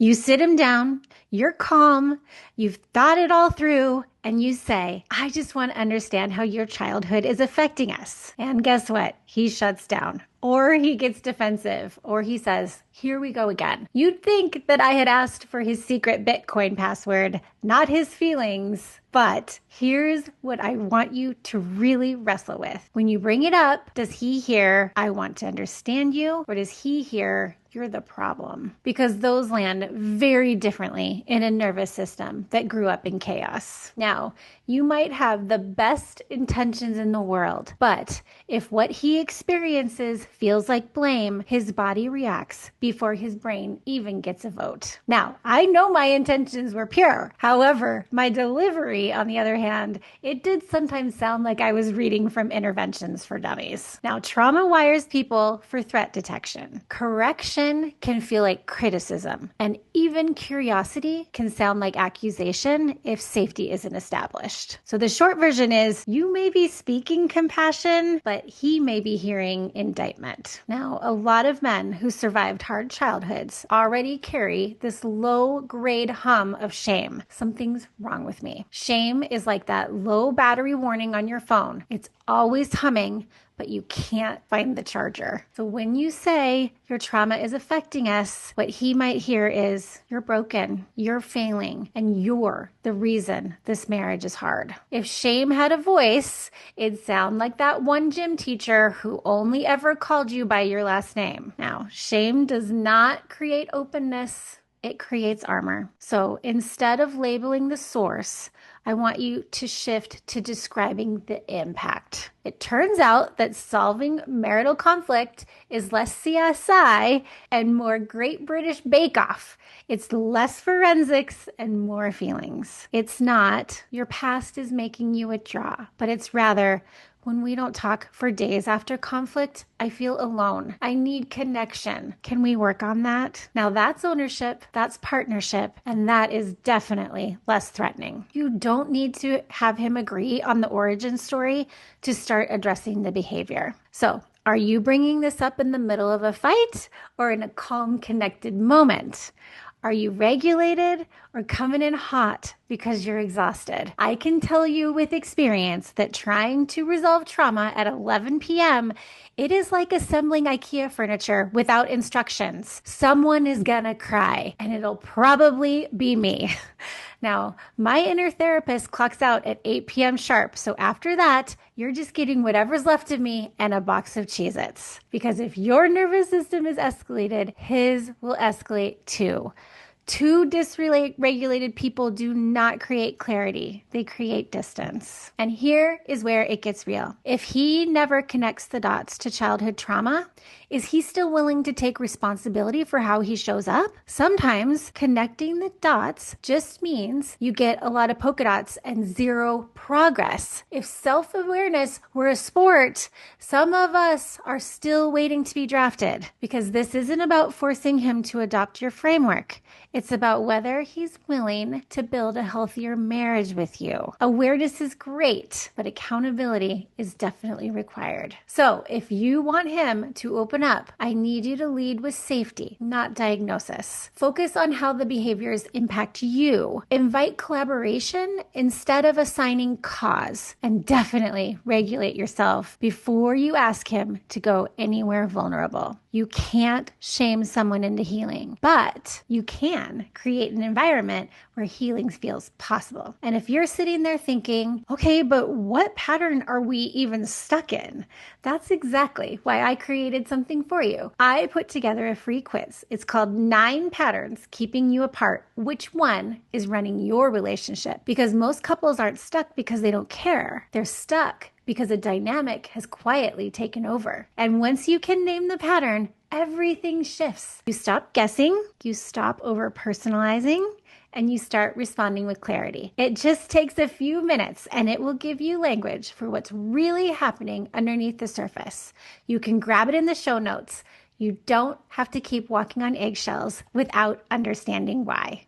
You sit him down, you're calm, you've thought it all through, and you say, I just want to understand how your childhood is affecting us. And guess what? He shuts down, or he gets defensive, or he says, here we go again. You'd think that I had asked for his secret Bitcoin password, not his feelings. But here's what I want you to really wrestle with. When you bring it up, does he hear, I want to understand you, or does he hear, you're the problem? Because those land very differently in a nervous system that grew up in chaos. Now, you might have the best intentions in the world, but if what he experiences feels like blame, his body reacts before his brain even gets a vote. Now, I know my intentions were pure. However, my delivery, on the other hand, it did sometimes sound like I was reading from Interventions for Dummies. Now, trauma wires people for threat detection. Correction can feel like criticism, and even curiosity can sound like accusation if safety isn't established. So the short version is, you may be speaking compassion, but he may be hearing indictment. Now, a lot of men who survived hard childhoods already carry this low-grade hum of shame. Something's wrong with me. Shame is like that low battery warning on your phone. It's always humming, but you can't find the charger. So when you say your trauma is affecting us, what he might hear is, you're broken, you're failing, and you're the reason this marriage is hard. If shame had a voice, it'd sound like that one gym teacher who only ever called you by your last name. Now, shame does not create openness. It creates armor. So instead of labeling the source, I want you to shift to describing the impact. It turns out that solving marital conflict is less CSI and more Great British Bake Off. It's less forensics and more feelings. It's not your past is making you withdraw, but it's rather, when we don't talk for days after conflict, I feel alone. I need connection. Can we work on that? Now that's ownership, that's partnership, and that is definitely less threatening. You don't need to have him agree on the origin story to start addressing the behavior. So, are you bringing this up in the middle of a fight or in a calm, connected moment? Are you regulated or coming in hot because you're exhausted? I can tell you with experience that trying to resolve trauma at 11 p.m., it is like assembling IKEA furniture without instructions. Someone is gonna cry, and it'll probably be me. Now, my inner therapist clocks out at 8 p.m. sharp, so after that, you're just getting whatever's left of me and a box of Cheez-Its. Because if your nervous system is escalated, his will escalate too. Two dysregulated people do not create clarity. They create distance. And here is where it gets real. If he never connects the dots to childhood trauma, is he still willing to take responsibility for how he shows up? Sometimes connecting the dots just means you get a lot of polka dots and zero progress. If self-awareness were a sport, some of us are still waiting to be drafted, because this isn't about forcing him to adopt your framework. It's about whether he's willing to build a healthier marriage with you. Awareness is great, but accountability is definitely required. So if you want him to open up, I need you to lead with safety, not diagnosis. Focus on how the behaviors impact you. Invite collaboration instead of assigning cause, and definitely regulate yourself before you ask him to go anywhere vulnerable. You can't shame someone into healing, but you can create an environment where healing feels possible. And if you're sitting there thinking, okay, but what pattern are we even stuck in? That's exactly why I created something for you. I put together a free quiz. It's called 9 Patterns Keeping You Apart. Which one is running your relationship? Because most couples aren't stuck because they don't care. They're stuck because a dynamic has quietly taken over. And once you can name the pattern, everything shifts. You stop guessing, you stop over-personalizing, and you start responding with clarity. It just takes a few minutes, and it will give you language for what's really happening underneath the surface. You can grab it in the show notes. You don't have to keep walking on eggshells without understanding why.